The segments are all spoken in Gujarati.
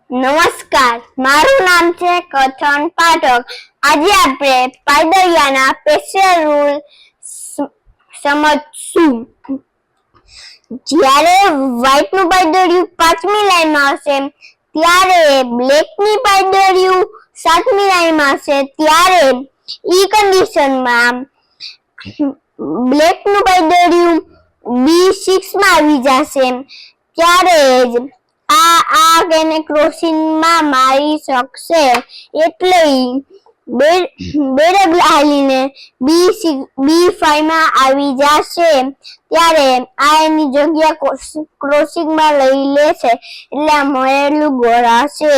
નમસ્કાર, મારું નામ છે કથન પાઠક. આજે આપણે પાયદળિયાના સ્પેશિયલ રૂલ સમજશું. જ્યારે વ્હાઇટનું પાયદળિયું 5મી લાઈનમાં હશે ત્યારે બ્લેકની પાયદળિયું 7મી લાઈનમાં હશે ત્યારે ઈ કન્ડિશનમાં બ્લેકનું પાયદળિયું B6 માં આવી જશે. ત્યારે જ આ એને ક્રોસિંગમાં મારી શકશે. એટલે બેરગ હાલીને B5 માં આવી જશે. ત્યારે આ એની જગ્યા ક્રોસિંગમાં લઈ લેશે એટલે આ મળેલું ગોળાશે.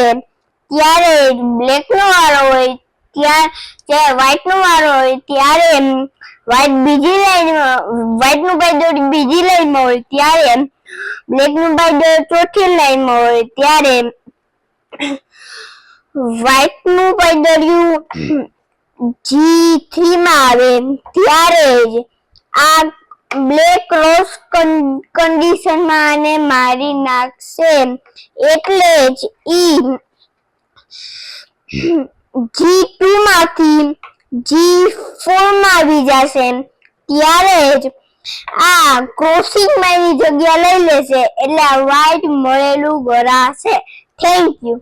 ત્યારે બ્લેકનો વારો હોય ત્યારે વ્હાઇટનો વારો હોય ત્યારે વ્હાઇટ બીજી લાઈનમાં વ્હાઇટનું પાયદળિયું બીજી લાઈનમાં હોય ત્યારે બ્લેકનું પાયદળિયું ચોથી લાઈનમાં હોય ત્યારે વ્હાઇટનું પાયદળિયું G3 માં આવે ત્યારે જ આ બ્લેક ક્રોસ કન્ડિશનમાં આને મારી નાખશે. એટલે જ G2 માંથી G4 માં આવી જશે. ત્યારે જ આ ક્રોસિંગમાં એની જગ્યા લઈ લેશે એટલે આ વ્હાઇટ મળેલું ગોળાશે. Thank you.